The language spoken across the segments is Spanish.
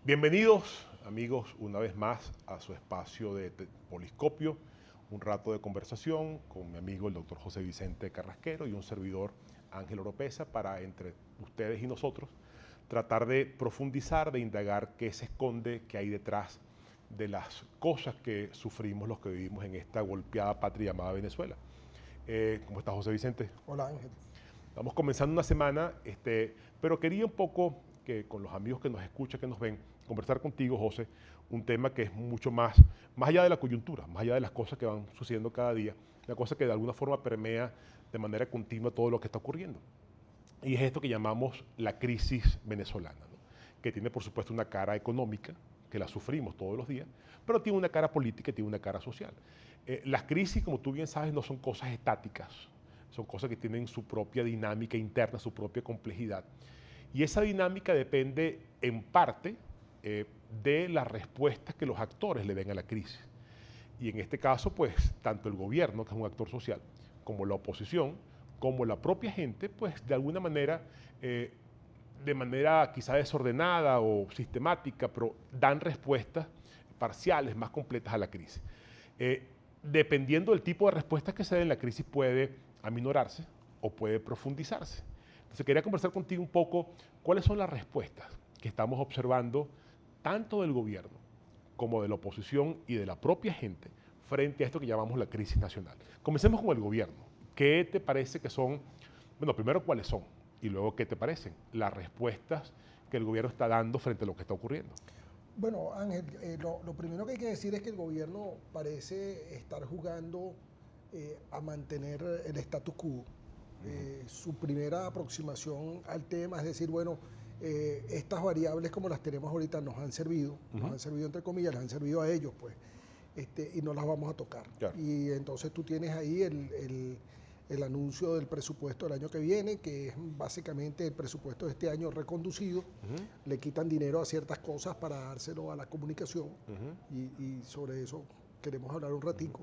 Bienvenidos, amigos, una vez más a su espacio de Poliscopio, un rato de conversación con mi amigo el doctor José Vicente Carrasquero y un servidor Ángel Oropesa para, entre ustedes y nosotros, tratar de profundizar, de indagar qué se esconde, qué hay detrás de las cosas que sufrimos los que vivimos en esta golpeada patria llamada Venezuela. ¿Cómo está José Vicente? Hola Ángel. Estamos comenzando una semana, pero quería un poco que con los amigos que nos escuchan, que nos ven, conversar contigo, José, un tema que es mucho más allá de la coyuntura, más allá de las cosas que van sucediendo cada día, una cosa que de alguna forma permea de manera continua todo lo que está ocurriendo. Y es esto que llamamos la crisis venezolana, ¿no? Que tiene por supuesto una cara económica, que la sufrimos todos los días, pero tiene una cara política y tiene una cara social. Las crisis, como tú bien sabes, no son cosas estáticas, son cosas que tienen su propia dinámica interna, su propia complejidad. Y esa dinámica depende en parte de las respuestas que los actores le den a la crisis. Y en este caso, pues, tanto el gobierno, que es un actor social, como la oposición, como la propia gente, pues, de alguna manera, de manera quizá desordenada o sistemática, pero dan respuestas parciales, más completas a la crisis. Dependiendo del tipo de respuestas que se den, la crisis puede aminorarse o puede profundizarse. Entonces, quería conversar contigo un poco cuáles son las respuestas que estamos observando tanto del gobierno como de la oposición y de la propia gente frente a esto que llamamos la crisis nacional. Comencemos con el gobierno. ¿Qué te parece que son, bueno, primero cuáles son y luego qué te parecen las respuestas que el gobierno está dando frente a lo que está ocurriendo? Bueno, Ángel, lo primero que hay que decir es que el gobierno parece estar jugando a mantener el status quo. Su primera aproximación al tema es decir, bueno, estas variables como las tenemos ahorita nos han servido entre comillas, les han servido a ellos, pues, y no las vamos a tocar. Claro. Y entonces tú tienes ahí el anuncio del presupuesto del año que viene, que es básicamente el presupuesto de este año reconducido. Le quitan dinero a ciertas cosas para dárselo a la comunicación, y sobre eso queremos hablar un ratico.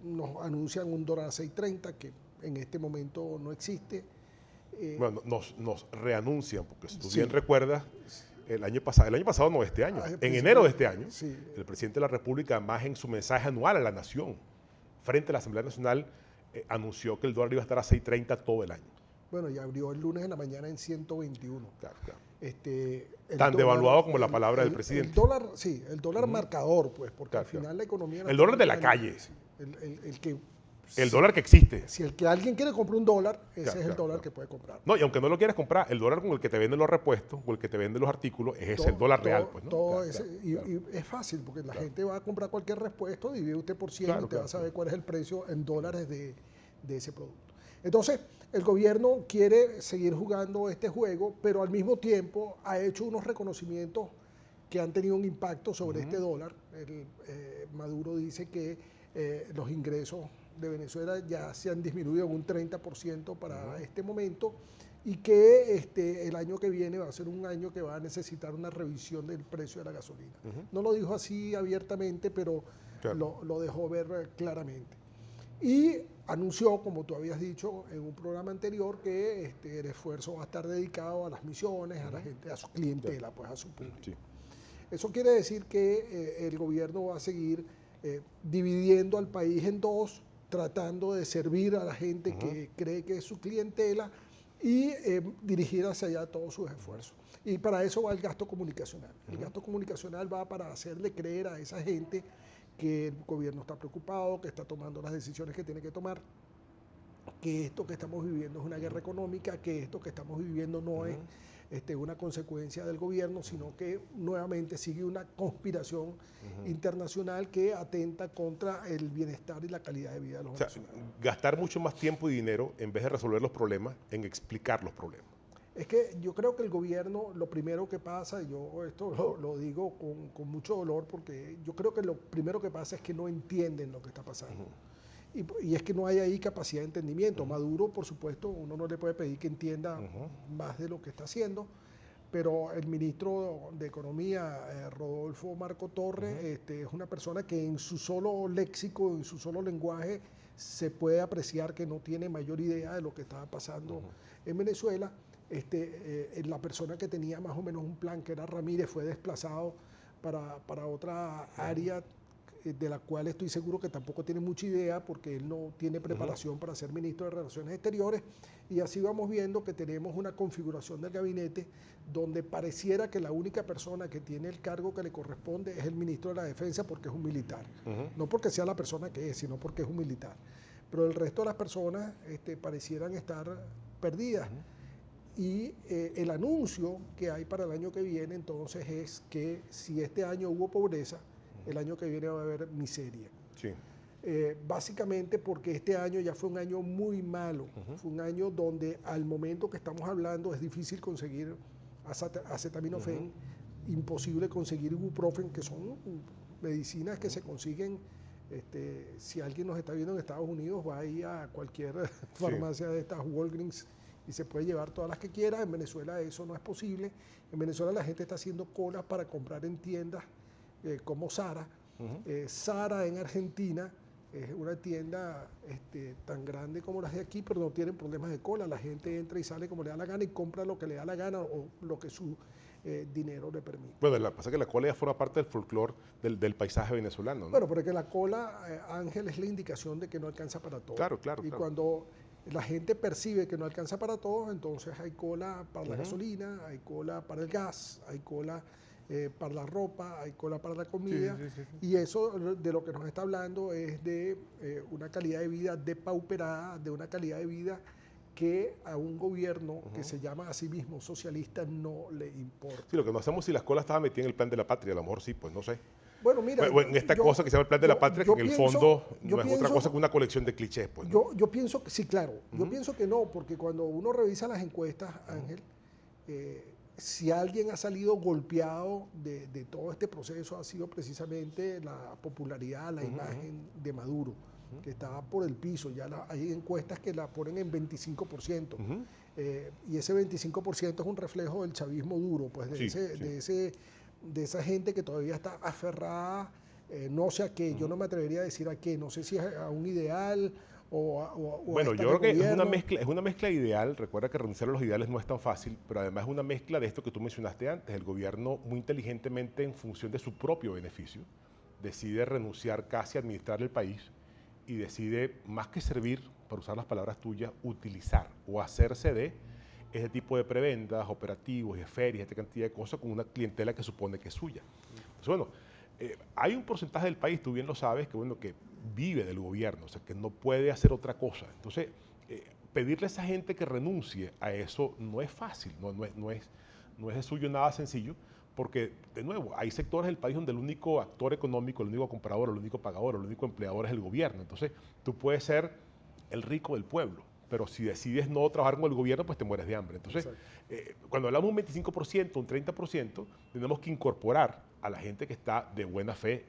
Nos anuncian un dólar a 6.30, que en este momento no existe. Bueno, nos reanuncian, porque si tú Sí. bien recuerdas, el año pasado no, este año, en enero de este año, sí. el presidente de la República, más en su mensaje anual a la nación, frente a la Asamblea Nacional, anunció que el dólar iba a estar a 6.30 todo el año. Bueno, y abrió el lunes en la mañana en 121. Claro, claro. Tan devaluado como la palabra del presidente. El dólar, sí, el dólar marcador, pues, porque Claro, al final claro. la economía... El dólar de la calle. Sí, el que... El dólar que existe. Si el que alguien quiere comprar un dólar, ese Claro, es el claro, dólar claro. que puede comprar. No, y aunque no lo quieras comprar, el dólar con el que te venden los repuestos o el que te venden los artículos es ese, el dólar real, pues, ¿no? Todo Claro, ese, claro. y es fácil, porque la gente va a comprar cualquier repuesto, divide usted por 100 y te va a saber cuál es el precio en dólares de ese producto. Entonces, el gobierno quiere seguir jugando este juego, pero al mismo tiempo ha hecho unos reconocimientos que han tenido un impacto sobre este dólar. Maduro dice que los ingresos de Venezuela ya se han disminuido en un 30% para este momento, y que el año que viene va a ser un año que va a necesitar una revisión del precio de la gasolina. No lo dijo así abiertamente, pero Claro. lo dejó ver claramente. Y anunció, como tú habías dicho en un programa anterior, que el esfuerzo va a estar dedicado a las misiones, a la gente, a su clientela, pues a su público. Sí. Eso quiere decir que el gobierno va a seguir dividiendo al país en dos, tratando de servir a la gente que cree que es su clientela y dirigir hacia allá todos sus esfuerzos. Y para eso va el gasto comunicacional. El gasto comunicacional va para hacerle creer a esa gente que el gobierno está preocupado, que está tomando las decisiones que tiene que tomar, que esto que estamos viviendo es una guerra económica, que esto que estamos viviendo no es una consecuencia del gobierno, sino que nuevamente sigue una conspiración internacional que atenta contra el bienestar y la calidad de vida de los venezolanos. Gastar mucho más tiempo y dinero en vez de resolver los problemas, en explicar los problemas. Es que yo creo que el gobierno, lo primero que pasa, y yo esto lo digo con mucho dolor, porque yo creo que lo primero que pasa es que no entienden lo que está pasando. Y es que no hay ahí capacidad de entendimiento. Maduro, por supuesto, uno no le puede pedir que entienda más de lo que está haciendo, pero el ministro de Economía, Rodolfo Marco Torres, es una persona que en su solo léxico, en su solo lenguaje, se puede apreciar que no tiene mayor idea de lo que está pasando en Venezuela. la persona que tenía más o menos un plan, que era Ramírez, fue desplazado para otra área de la cual estoy seguro que tampoco tiene mucha idea porque él no tiene preparación para ser ministro de Relaciones Exteriores, y así vamos viendo que tenemos una configuración del gabinete donde pareciera que la única persona que tiene el cargo que le corresponde es el ministro de la Defensa porque es un militar, no porque sea la persona que es, sino porque es un militar, pero el resto de las personas parecieran estar perdidas. Y el anuncio que hay para el año que viene entonces es que si este año hubo pobreza, el año que viene va a haber miseria. Sí. Básicamente porque este año ya fue un año muy malo, fue un año donde al momento que estamos hablando es difícil conseguir acetaminofén, imposible conseguir ibuprofen, que son medicinas que se consiguen, si alguien nos está viendo en Estados Unidos, va ahí a cualquier farmacia de estas, Walgreens, y se puede llevar todas las que quiera. En Venezuela eso no es posible. En Venezuela la gente está haciendo colas para comprar en tiendas como Zara. Zara en Argentina es una tienda tan grande como las de aquí, pero no tienen problemas de cola. La gente entra y sale como le da la gana y compra lo que le da la gana o lo que su dinero le permite. Bueno, lo que pasa es que la cola ya forma parte del folclore del paisaje venezolano, ¿no? Bueno, porque la cola, Ángel, es la indicación de que no alcanza para todo. Claro, claro. Y cuando la gente percibe que no alcanza para todo, entonces hay cola para la gasolina, hay cola para el gas, hay cola para la ropa, hay cola para la comida, y eso de lo que nos está hablando es de una calidad de vida depauperada, de una calidad de vida que a un gobierno que se llama a sí mismo socialista no le importa. Sí, lo que no hacemos si las colas estaban metidas en el plan de la patria, a lo mejor sí, pues no sé. Bueno, mira, en esta cosa que se llama el plan de la patria, que en el fondo no es otra cosa que una colección de clichés, pues, ¿no? Yo pienso que sí, claro. Yo pienso que no, porque cuando uno revisa las encuestas, Ángel, si alguien ha salido golpeado de todo este proceso ha sido precisamente la popularidad, la imagen de Maduro, que está por el piso. Ya hay encuestas que la ponen en 25%. Y ese 25% es un reflejo del chavismo duro, pues de esa gente que todavía está aferrada, no sé a qué, yo no me atrevería a decir a qué, no sé si a un ideal bueno, yo creo que es una mezcla ideal. Recuerda que renunciar a los ideales no es tan fácil, pero además es una mezcla de esto que tú mencionaste antes. El gobierno, muy inteligentemente, en función de su propio beneficio, decide renunciar casi a administrar el país y decide, más que servir, para usar las palabras tuyas, utilizar o hacerse de ese tipo de prebendas, operativos, de ferias, esta cantidad de cosas con una clientela que supone que es suya. Entonces, bueno, hay un porcentaje del país, tú bien lo sabes, que vive del gobierno, o sea, que no puede hacer otra cosa. Entonces, pedirle a esa gente que renuncie a eso no es fácil, no es de suyo nada sencillo, porque, de nuevo, hay sectores del país donde el único actor económico, el único comprador, el único pagador, el único empleador es el gobierno. Entonces, tú puedes ser el rico del pueblo, pero si decides no trabajar con el gobierno, pues te mueres de hambre. Entonces, cuando hablamos de un 25%, un 30%, tenemos que incorporar a la gente que está de buena fe,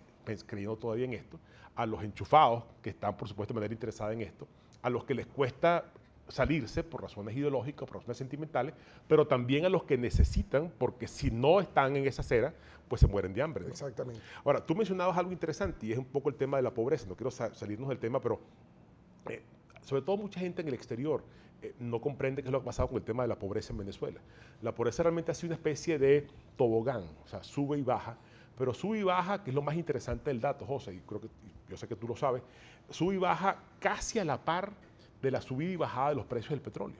creyendo todavía en esto, a los enchufados, que están, por supuesto, de manera interesada en esto, a los que les cuesta salirse por razones ideológicas, por razones sentimentales, pero también a los que necesitan, porque si no están en esa acera, pues se mueren de hambre, ¿no? Exactamente. Ahora, tú mencionabas algo interesante y es un poco el tema de la pobreza. No quiero salirnos del tema, pero sobre todo mucha gente en el exterior no comprende qué es lo que ha pasado con el tema de la pobreza en Venezuela. La pobreza realmente ha sido una especie de tobogán, o sea, sube y baja, pero sube y baja, que es lo más interesante del dato, José, y yo sé que tú lo sabes, sube y baja casi a la par de la subida y bajada de los precios del petróleo.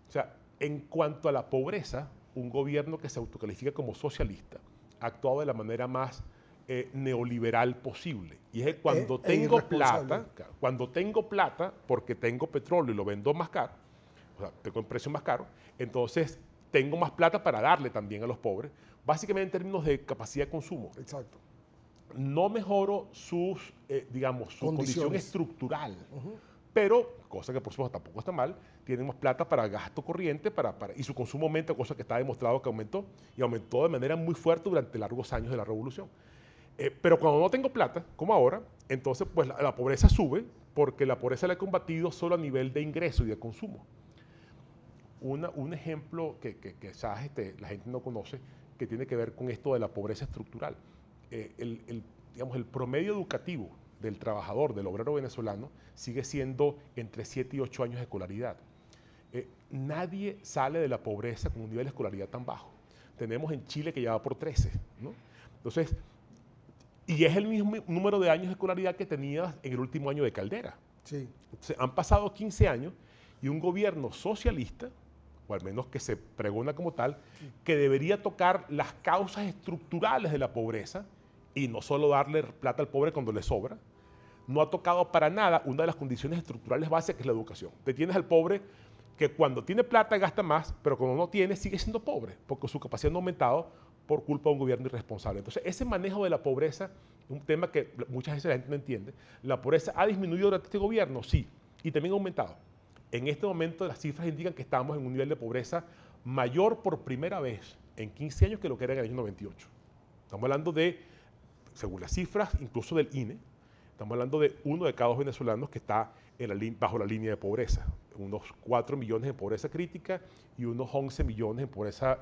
O sea, en cuanto a la pobreza, un gobierno que se autocalifica como socialista ha actuado de la manera más neoliberal posible. Y es que cuando tengo plata, porque tengo petróleo y lo vendo más caro, o sea, tengo un precio más caro, entonces tengo más plata para darle también a los pobres, básicamente en términos de capacidad de consumo. Exacto. No mejoro su condición estructural, pero, cosa que por supuesto tampoco está mal, tienen más plata para gasto corriente y su consumo aumenta, cosa que está demostrado que aumentó, y aumentó de manera muy fuerte durante largos años de la revolución. Pero cuando no tengo plata, como ahora, entonces pues la pobreza sube, porque la pobreza la he combatido solo a nivel de ingreso y de consumo. Un ejemplo que quizás la gente no conoce, que tiene que ver con esto de la pobreza estructural. El promedio educativo del trabajador, del obrero venezolano, sigue siendo entre 7 y 8 años de escolaridad. nadie sale de la pobreza con un nivel de escolaridad tan bajo. Tenemos en Chile que ya va por 13, ¿no? Entonces, y es el mismo número de años de escolaridad que tenías en el último año de Caldera. Sí. Entonces, han pasado 15 años y un gobierno socialista, o al menos que se pregona como tal, que debería tocar las causas estructurales de la pobreza y no solo darle plata al pobre cuando le sobra, no ha tocado para nada una de las condiciones estructurales básicas, que es la educación. Te tienes al pobre que cuando tiene plata gasta más, pero cuando no tiene sigue siendo pobre, porque su capacidad no ha aumentado por culpa de un gobierno irresponsable. Entonces, ese manejo de la pobreza es un tema que muchas veces la gente no entiende. ¿La pobreza ha disminuido durante este gobierno? Sí, y también ha aumentado. En este momento las cifras indican que estamos en un nivel de pobreza mayor por primera vez en 15 años que lo que era en el año 98. Estamos hablando de, según las cifras, incluso del INE, estamos hablando de 1 de cada 2 venezolanos que está bajo la línea de pobreza. Unos 4 millones en pobreza crítica y unos 11 millones en pobreza,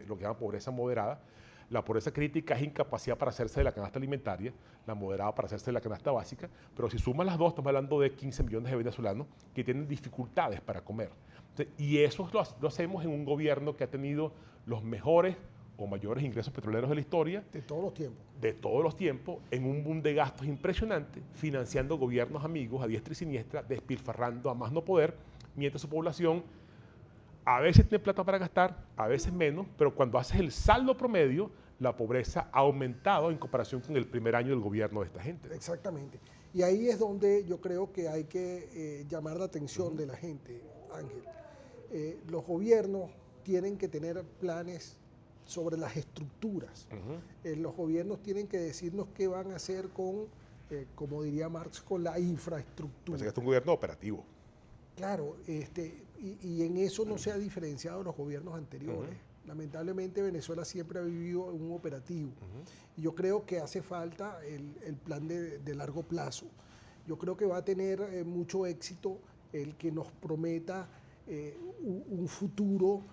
lo que llaman pobreza moderada. La pobreza crítica es incapacidad para hacerse de la canasta alimentaria, la moderada para hacerse de la canasta básica, pero si suman las dos, estamos hablando de 15 millones de venezolanos que tienen dificultades para comer. Entonces, y eso lo hacemos en un gobierno que ha tenido los mejores o mayores ingresos petroleros de la historia. De todos los tiempos. De todos los tiempos, en un boom de gastos impresionante, financiando gobiernos amigos a diestra y siniestra, despilfarrando a más no poder, mientras su población a veces tiene plata para gastar, a veces menos, pero cuando haces el saldo promedio, la pobreza ha aumentado en comparación con el primer año del gobierno de esta gente. Exactamente. Y ahí es donde yo creo que hay que llamar la atención de la gente, Ángel. Los gobiernos tienen que tener planes sobre las estructuras. Los gobiernos tienen que decirnos qué van a hacer con, como diría Marx, con la infraestructura. Parece que es un gobierno operativo. Claro, y en eso no se ha diferenciado de los gobiernos anteriores. Lamentablemente Venezuela siempre ha vivido en un operativo. Y yo creo que hace falta el plan de largo plazo. Yo creo que va a tener mucho éxito el que nos prometa un futuro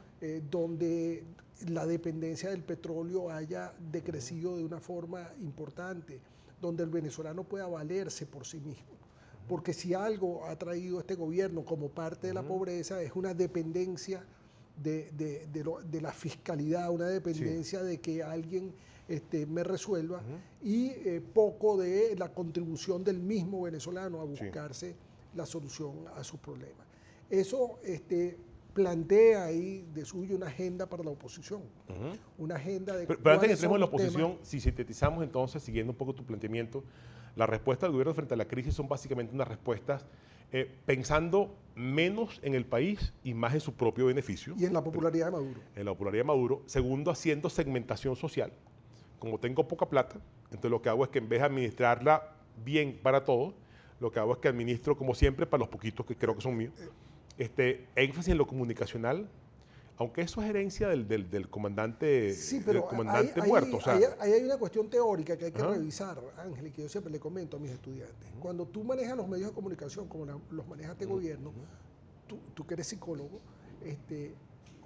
donde la dependencia del petróleo haya decrecido de una forma importante, donde el venezolano pueda valerse por sí mismo. Porque si algo ha traído este gobierno como parte de la pobreza es una dependencia de la fiscalidad, una dependencia de que alguien me resuelva y poco de la contribución del mismo venezolano a buscarse la solución a sus problemas. Eso plantea ahí de suyo una agenda para la oposición, una agenda de... Pero antes que entremos en la oposición, si sintetizamos entonces, siguiendo un poco tu planteamiento, la respuesta del gobierno frente a la crisis son básicamente unas respuestas pensando menos en el país y más en su propio beneficio. Y en la popularidad de Maduro. En la popularidad de Maduro. Segundo, haciendo segmentación social. Como tengo poca plata, entonces lo que hago es que en vez de administrarla bien para todos, lo que hago es que administro como siempre para los poquitos que creo que son míos. Énfasis en lo comunicacional, aunque eso es herencia del comandante, sí, pero del comandante ahí, muerto. O sea, ahí hay una cuestión teórica que hay que revisar, Ángel, y que yo siempre le comento a mis estudiantes. Cuando tú manejas los medios de comunicación como los maneja este gobierno, tú que eres psicólogo,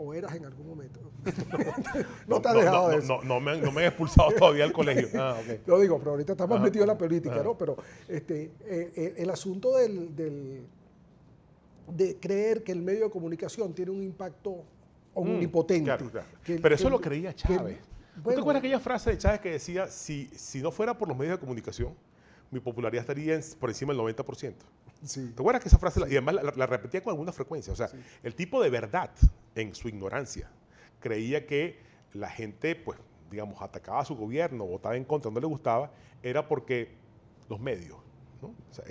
o eras en algún momento. No te has dejado de eso. No me han expulsado todavía del colegio. Okay. Lo digo, pero ahorita estás más metido en la política, ¿no? Pero el asunto de creer que el medio de comunicación tiene un impacto omnipotente. Claro. Pero eso lo creía Chávez. ¿Tú te acuerdas aquella frase de Chávez que decía, si no fuera por los medios de comunicación, mi popularidad estaría por encima del 90%? Sí. ¿Te acuerdas que esa frase, y además la repetía con alguna frecuencia? O sea, el tipo de verdad, en su ignorancia, creía que la gente, pues, digamos, atacaba a su gobierno, votaba en contra, no le gustaba, era porque los medios, ¿no? O sea,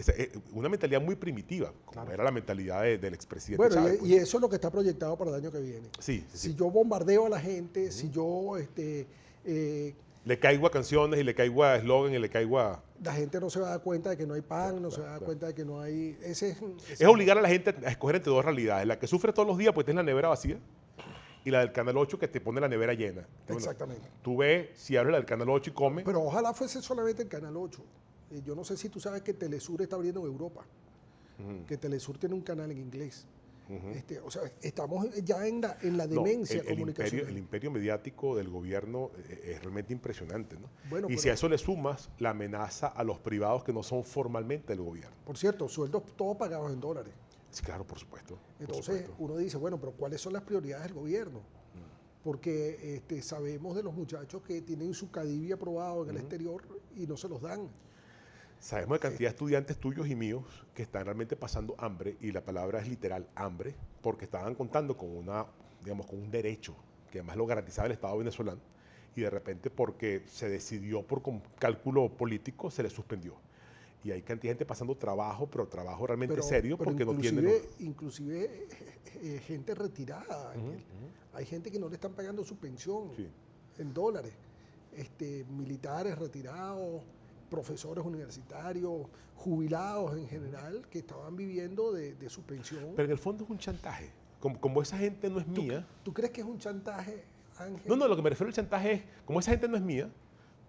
una mentalidad muy primitiva, como era la mentalidad del expresidente Chávez. Y eso es lo que está proyectado para el año que viene. Sí. Si yo bombardeo a la gente, si yo... le caigo a canciones y le caigo a eslogan y le caigo a... La gente no se va a dar cuenta de que no hay pan, no se va a dar cuenta de que no hay... Es obligar a la gente a escoger entre dos realidades. La que sufre todos los días pues tiene la nevera vacía y la del Canal 8 que te pone la nevera llena. Exactamente. Bueno, tú ves, si abres la del Canal 8 y comes... Pero ojalá fuese solamente el Canal 8. Yo no sé si tú sabes que Telesur está abriendo en Europa, que Telesur tiene un canal en inglés. O sea, estamos ya en la demencia comunicacional. El imperio mediático del gobierno es realmente impresionante, ¿no? Bueno, y si a eso le sumas la amenaza a los privados que no son formalmente del gobierno. Por cierto, sueldos todos pagados en dólares. Sí, claro, por supuesto. Entonces uno dice, bueno, pero ¿cuáles son las prioridades del gobierno? Porque sabemos de los muchachos que tienen su CADIVI aprobado en el exterior y no se los dan. Sabemos de cantidad de estudiantes tuyos y míos que están realmente pasando hambre, y la palabra es literal, hambre, porque estaban contando con con un derecho que además lo garantizaba el Estado venezolano, y de repente porque se decidió por cálculo político se les suspendió. Y hay cantidad de gente pasando trabajo, pero trabajo realmente serio, porque no tiene... Inclusive gente retirada. Hay gente que no le están pagando su pensión en dólares. Militares retirados, profesores universitarios, jubilados en general, que estaban viviendo de su pensión. Pero en el fondo es un chantaje. Como esa gente no es mía... ¿Tú crees que es un chantaje, Ángel? No, lo que me refiero al chantaje es, como esa gente no es mía,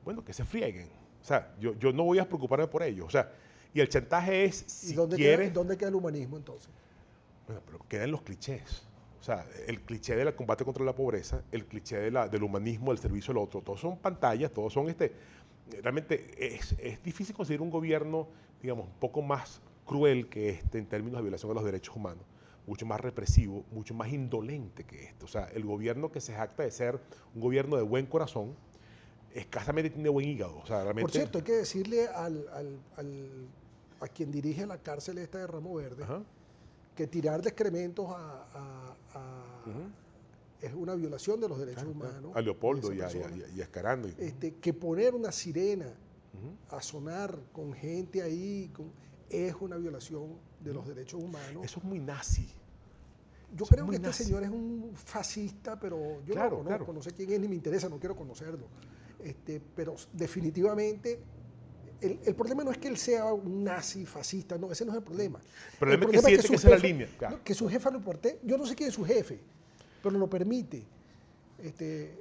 bueno, que se frieguen. O sea, yo no voy a preocuparme por ellos. O sea, y el chantaje es, si ¿Dónde queda el humanismo entonces? Bueno, pero quedan los clichés. O sea, el cliché del combate contra la pobreza, el cliché del humanismo, del servicio al otro, todos son pantallas, todos son realmente es difícil conseguir un gobierno, digamos, un poco más cruel que en términos de violación de los derechos humanos, mucho más represivo, mucho más indolente que este. O sea, el gobierno que se jacta de ser un gobierno de buen corazón, escasamente tiene buen hígado. O sea, realmente... Por cierto, hay que decirle a quien dirige la cárcel esta de Ramo Verde, que tirar de excrementos es una violación de los derechos humanos. A Leopoldo y a Escarando. Que poner una sirena a sonar con gente ahí es una violación de los derechos humanos. Eso es muy nazi. Yo creo que este señor es un fascista, pero yo no lo conozco, no sé quién es ni me interesa, no quiero conocerlo. Pero definitivamente el problema no es que él sea un nazi fascista, no, ese no es el problema. El problema es que siente que esa es la línea. Claro. Que su jefa lo importe, yo no sé quién es su jefe, pero lo permite.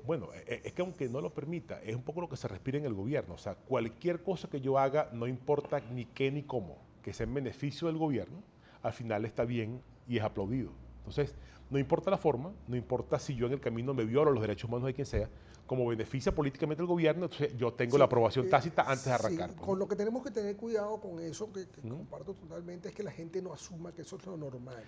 Bueno, es que aunque no lo permita, es un poco lo que se respira en el gobierno. O sea, cualquier cosa que yo haga, no importa ni qué ni cómo, que sea en beneficio del gobierno, al final está bien y es aplaudido. Entonces, no importa la forma, no importa si yo en el camino me violo los derechos humanos de quien sea, como beneficia políticamente al gobierno, entonces yo tengo la aprobación tácita antes de arrancar. Con lo que tenemos que tener cuidado con eso, que comparto totalmente, es que la gente no asuma que eso es lo normal.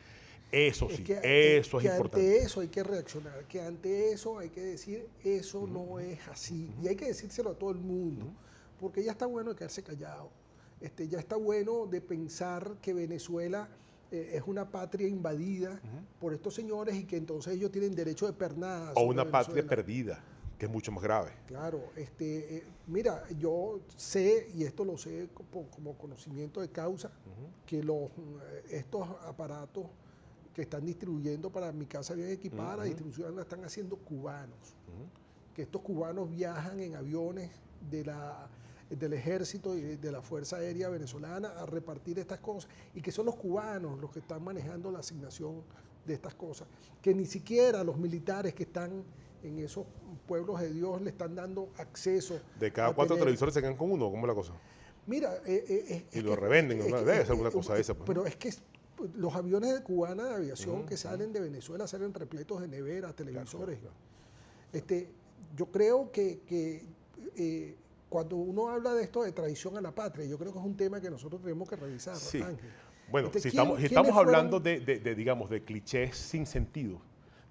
Eso sí, eso es importante. Que ante eso hay que reaccionar, que ante eso hay que decir, eso no es así. Y hay que decírselo a todo el mundo, porque ya está bueno de quedarse callado. Ya está bueno de pensar que Venezuela es una patria invadida por estos señores y que entonces ellos tienen derecho de pernada. O una patria perdida, que es mucho más grave. Claro, mira, yo sé, y esto lo sé como conocimiento de causa, que estos aparatos que están distribuyendo para Mi Casa Bien Equipada, la distribución la están haciendo cubanos. Que estos cubanos viajan en aviones del ejército y de la Fuerza Aérea Venezolana a repartir estas cosas, y que son los cubanos los que están manejando la asignación de estas cosas, que ni siquiera los militares que están en esos pueblos de Dios le están dando acceso. De cada 4 televisores se quedan con uno, ¿cómo es la cosa? Mira, y lo revenden, debe ser alguna cosa de esa. Pues. Pero es que pues, los aviones de cubana de aviación que salen de Venezuela salen repletos de neveras, televisores. Claro. Yo creo que cuando uno habla de esto de traición a la patria, yo creo que es un tema que nosotros tenemos que revisar, Ángel. Bueno, si estamos hablando digamos, de clichés sin sentido,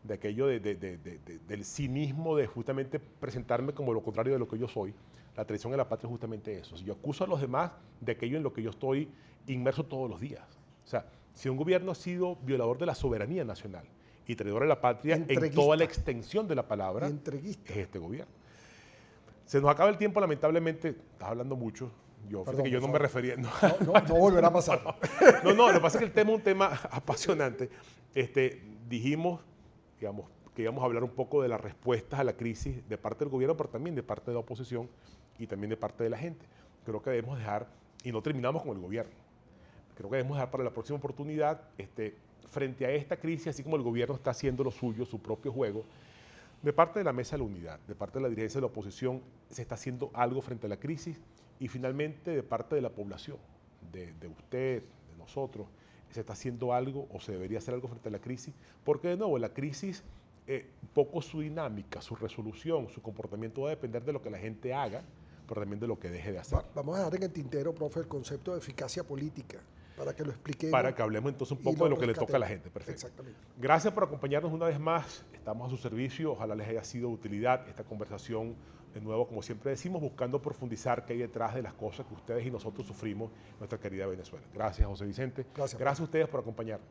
de aquello del cinismo de justamente presentarme como lo contrario de lo que yo soy, la traición a la patria es justamente eso. Si yo acuso a los demás de aquello en lo que yo estoy inmerso todos los días. O sea, si un gobierno ha sido violador de la soberanía nacional y traidor a la patria en toda la extensión de la palabra, es este gobierno. Se nos acaba el tiempo, lamentablemente. Estás hablando mucho. Fíjate que yo no me refería... No volverá a pasar. No, lo que pasa es que el tema es un tema apasionante. Dijimos, digamos, que íbamos a hablar un poco de las respuestas a la crisis de parte del gobierno, pero también de parte de la oposición y también de parte de la gente. Creo que debemos dejar, y no terminamos con el gobierno, creo que debemos dejar para la próxima oportunidad, frente a esta crisis, así como el gobierno está haciendo lo suyo, su propio juego, de parte de la Mesa de la Unidad, de parte de la dirigencia de la oposición, se está haciendo algo frente a la crisis, y finalmente de parte de la población, de usted, de nosotros, se está haciendo algo o se debería hacer algo frente a la crisis, porque de nuevo la crisis, un poco su dinámica, su resolución, su comportamiento va a depender de lo que la gente haga, pero también de lo que deje de hacer. Vamos a dejar en el tintero, profe, el concepto de eficacia política, Para que lo expliquemos. Para que hablemos entonces un y poco de lo que le toca a la gente. Perfecto. Exactamente. Gracias por acompañarnos una vez más. Estamos a su servicio. Ojalá les haya sido de utilidad esta conversación. De nuevo, como siempre decimos, buscando profundizar qué hay detrás de las cosas que ustedes y nosotros sufrimos en nuestra querida Venezuela. Gracias, José Vicente. Gracias A ustedes por acompañarnos.